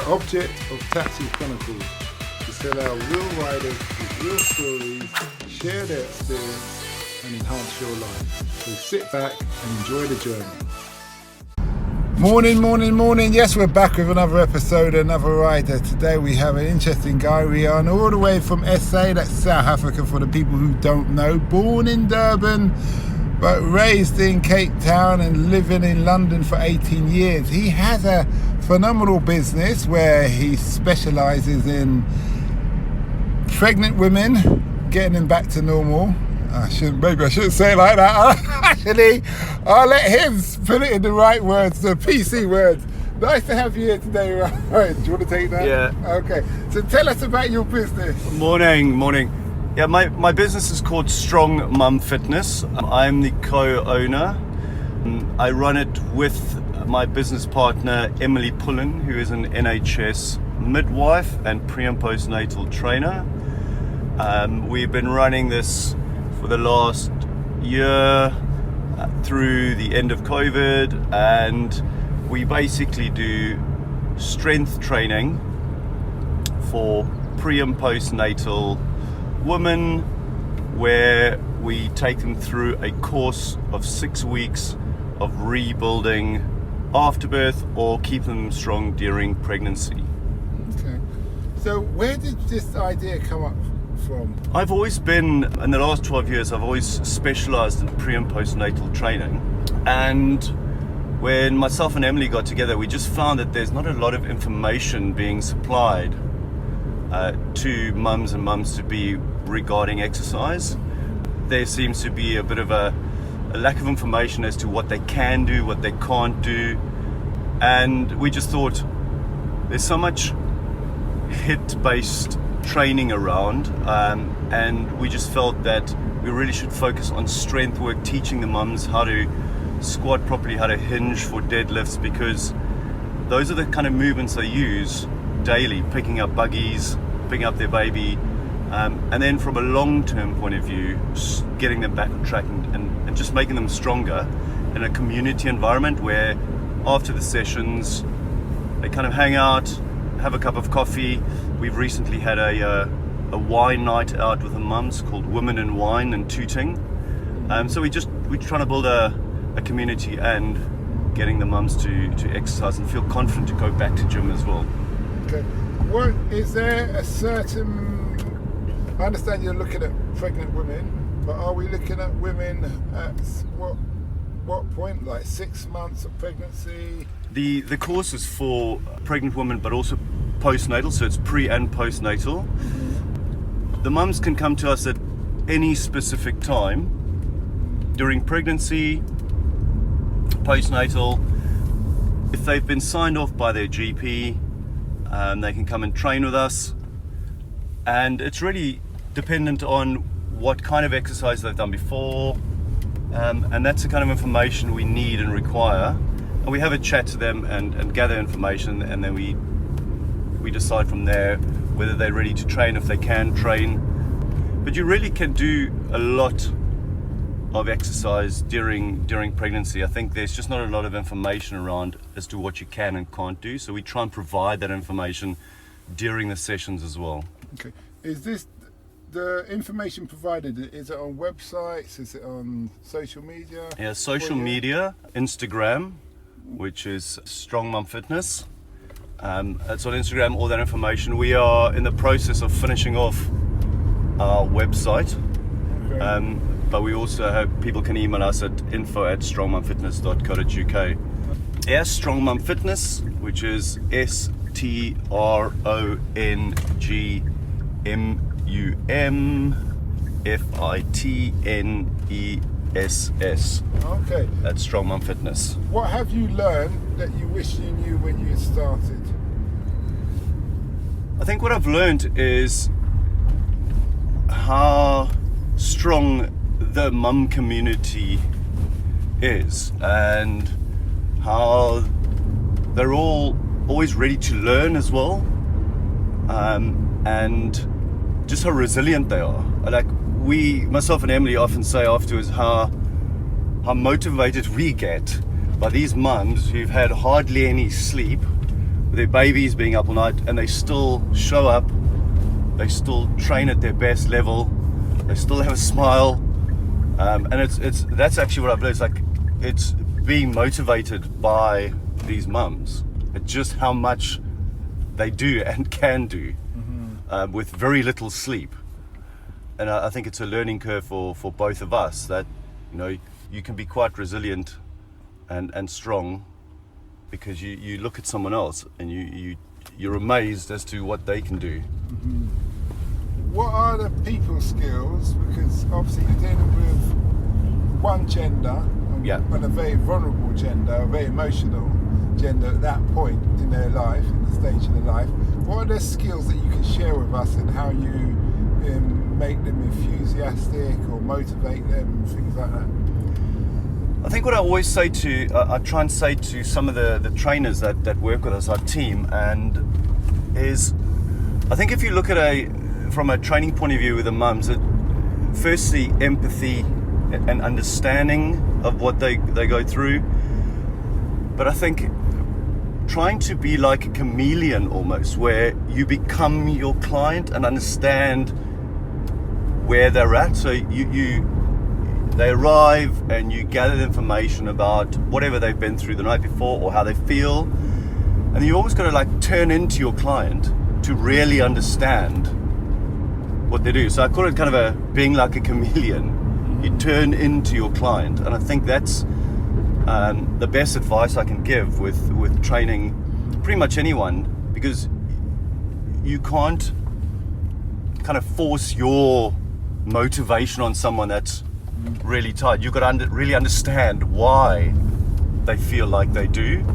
object of TaxiChronicles is to allow real riders with real stories share their experience and enhance your life. So sit back and enjoy the journey. Morning. Yes, we're back with another episode, another rider. Today we have an interesting guy. We are all the way from SA, that's South Africa for the people who don't know. Born in Durban, but raised in Cape Town and living in London for 18 years. He has a phenomenal business where he specialises in pregnant women, getting them back to normal. Maybe I shouldn't say it like that. Actually, I'll let him put it in the right words, the PC words. Nice to have you here today, Ryan. Do you want to take that? Yeah. Okay. So tell us about your business. Morning. Yeah, my business is called Strong Mum Fitness. I'm the co-owner. I run it with my business partner, Emily Pullen, who is an NHS midwife and pre- and postnatal trainer. We've been running this for the last year through the end of COVID, and we basically do strength training for pre- and postnatal women, where we take them through a course of 6 weeks of rebuilding after birth or keeping them strong during pregnancy. Okay. So where did this idea come up from? I've always been, in the last 12 years, I've always specialised in pre- and postnatal training. And when myself and Emily got together, we just found that there's not a lot of information being supplied to mums and mums to be regarding exercise. There seems to be a bit of a lack of information as to what they can do, what they can't do. And we just thought there's so much HIIT-based training around, and we just felt that we really should focus on strength work, teaching the mums how to squat properly, how to hinge for deadlifts, because those are the kind of movements they use daily, picking up buggies, picking up their baby, and then from a long-term point of view, getting them back on track and just making them stronger in a community environment where after the sessions they kind of hang out, have a cup of coffee. We've recently had a wine night out with the mums called Women in Wine and Tooting. So we're trying to build a community and getting the mums to exercise and feel confident to go back to gym as well. Okay. What is there a certain? I understand you're looking at pregnant women, but are we looking at women at what point? Like 6 months of pregnancy? The course is for pregnant women, but also postnatal, so it's pre and postnatal. Mm-hmm. The mums can come to us at any specific time during pregnancy, postnatal. If they've been signed off by their GP, they can come and train with us. And it's really dependent on what kind of exercise they've done before, and that's the kind of information we need and require. And we have a chat to them and gather information, and then we decide from there whether they're ready to train, if they can train. But you really can do a lot of exercise during pregnancy. I think there's just not a lot of information around as to what you can and can't do, so we try and provide that information during the sessions as well. Okay. Is this the information provided? Is it on websites? Is it on social media? Yeah, social media, Instagram, which is Strong Mum Fitness. It's on Instagram, all that information. We are in the process of finishing off our website. Okay. But we also have, people can email us at info@strongmumfitness.co.uk. Yes, Strong Mum Fitness, which is StrongMumFitness. Okay. That's Strong Mum Fitness. What have you learned that you wish you knew when you started? I think what I've learned is how strong the mum community is, and how they're all always ready to learn as well, and just how resilient they are. Like myself and Emily often say afterwards how motivated we get by these mums who've had hardly any sleep, their babies being up all night, and they still show up, they still train at their best level, they still have a smile, and that's actually what I've learned. It's like, it's being motivated by these mums at just how much they do and can do with very little sleep. And I think it's a learning curve for both of us, that you can be quite resilient and strong, because you look at someone else and you're amazed as to what they can do. What are the people skills? Because obviously you're dealing with one gender, and a very vulnerable gender, a very emotional gender at that point in their life, in the stage of their life. What are the skills that you can share with us, and how you make them enthusiastic or motivate them, things like that? I think what I always say I try and say to some of the trainers that work with us, our team, and is, I think if you look at from a training point of view with the mums, firstly, empathy and understanding of what they go through. But I think trying to be like a chameleon almost, where you become your client and understand where they're at. So they arrive and you gather the information about whatever they've been through the night before or how they feel, and you always got to like turn into your client to really understand what they do. So I call it kind of being like a chameleon. You turn into your client, and I think that's the best advice I can give with training pretty much anyone, because you can't kind of force your motivation on someone that's really tired. You've got to really understand why they feel like they do,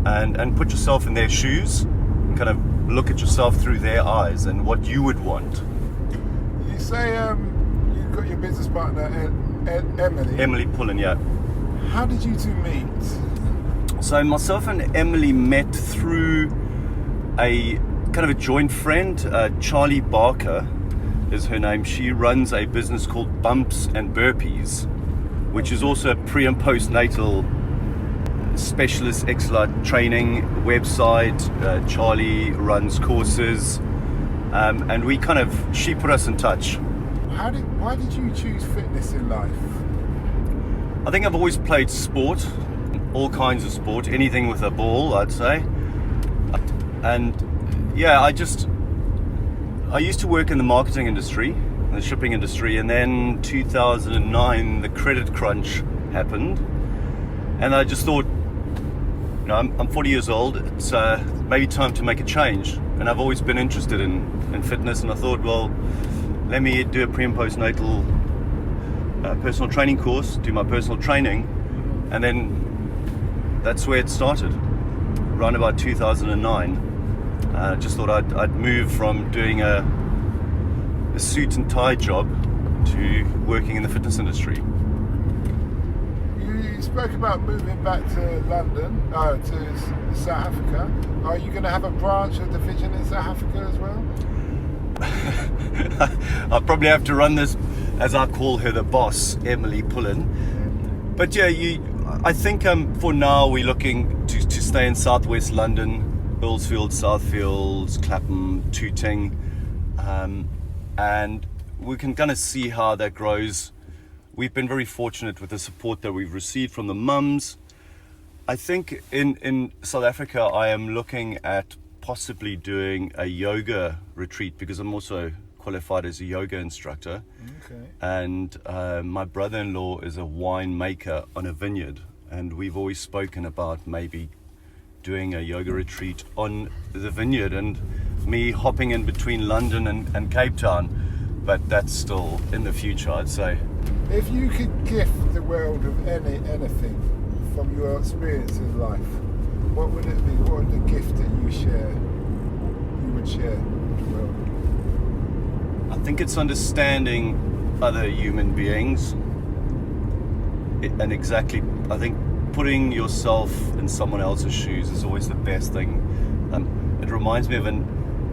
and put yourself in their shoes, and kind of look at yourself through their eyes and what you would want. You say you've got your business partner Emily Pullen, yeah. How did you two meet? So myself and Emily met through a kind of a joint friend. Charlie Barker is her name. She runs a business called Bumps and Burpees, which is also a pre and postnatal specialist XLR training website. Charlie runs courses, and she put us in touch. Why did you choose fitness in life? I think I've always played sport, all kinds of sport, anything with a ball, I'd say. And yeah, I used to work in the marketing industry, the shipping industry, and then 2009 the credit crunch happened, and I just thought, I'm 40 years old, it's maybe time to make a change. And I've always been interested in fitness, and I thought, well, let me do a pre and postnatal personal training course, do my personal training, and then that's where it started, around about 2009. I just thought I'd move from doing a suit and tie job to working in the fitness industry. You spoke about moving back to London, to South Africa. Are you going to have a branch or division in South Africa as well? I'll probably have to run this, as I call her, the boss, Emily Pullen. But yeah, I think for now we're looking to stay in southwest London, Earlsfield, Southfields, Clapham, Tooting, and we can kind of see how that grows. We've been very fortunate with the support that we've received from the mums. I think in South Africa I am looking at possibly doing a yoga retreat, because I'm also qualified as a yoga instructor. Okay. And my brother-in-law is a wine maker on a vineyard, and we've always spoken about maybe doing a yoga retreat on the vineyard, and me hopping in between London and Cape Town, but that's still in the future, I'd say. If you could gift the world of anything from your experience in life, what would it be? What would the gift that you would share with the world? I think it's understanding other human beings, and I think putting yourself in someone else's shoes is always the best thing. It reminds me of I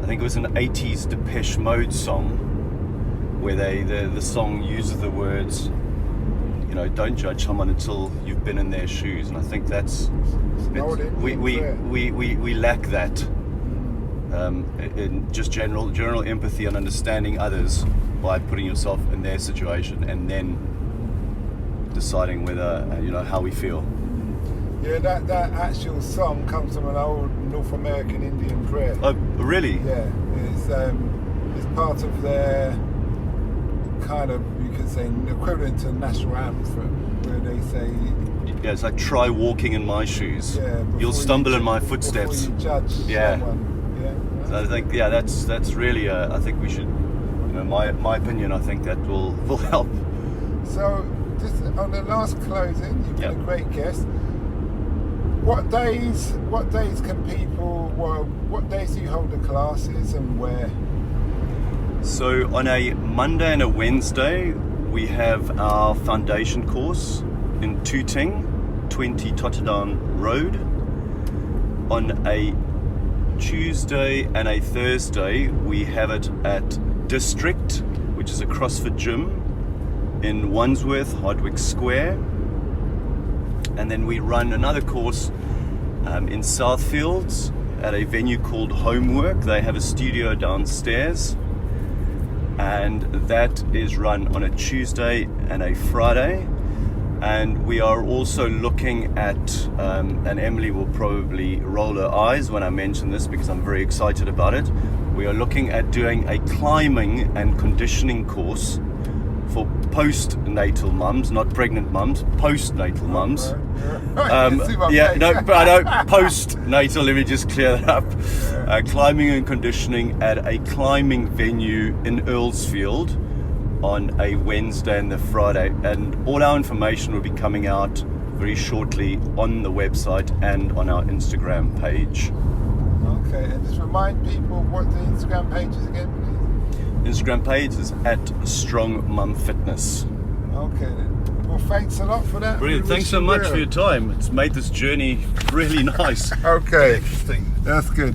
think it was an 80s Depeche Mode song, where the song uses the words, don't judge someone until you've been in their shoes, and I think we lack that in just general empathy and understanding others by putting yourself in their situation and then deciding whether how we feel. Yeah, that actual song comes from an old North American Indian prayer. Oh, really? Yeah, it's part of their kind of, you could say, equivalent to national anthem, where they say, yeah, it's like, try walking in my shoes. Yeah, you'll stumble in my footsteps. Before you judge someone. Yeah. So I think that's really I think we should, my opinion, I think that will help. So just on the last closing, you've been a great guest. What days can people, what days do you hold the classes and where? So on a Monday and a Wednesday, we have our foundation course in Tooting, 20 Totterdown Road. On a Tuesday and a Thursday, we have it at District, which is a CrossFit gym in Wandsworth, Hardwick Square. And then we run another course in Southfields at a venue called Homework. They have a studio downstairs, and that is run on a Tuesday and a Friday. And we are also looking at, and Emily will probably roll her eyes when I mention this because I'm very excited about it, we are looking at doing a climbing and conditioning course for postnatal mums, not pregnant mums, postnatal mums. Postnatal, let me just clear that up. Climbing and conditioning at a climbing venue in Earlsfield on a Wednesday and the Friday. And all our information will be coming out very shortly on the website and on our Instagram page. Okay, and just remind people what the Instagram page is again, please. Instagram page is at Strong Mum Fitness. Okay then. Well, thanks a lot for that. Brilliant. Thanks so much for your time. It's made this journey really nice. Okay. Interesting. That's good.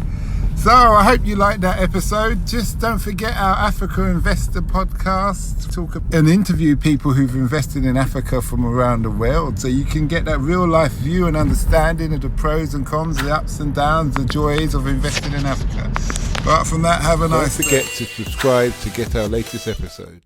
So I hope you liked that episode. Just don't forget our Africa Investor podcast. Talk and interview people who've invested in Africa from around the world, so you can get that real life view and understanding of the pros and cons, the ups and downs, the joys of investing in Africa. Apart from that, have a nice day. Don't forget to subscribe to get our latest episode.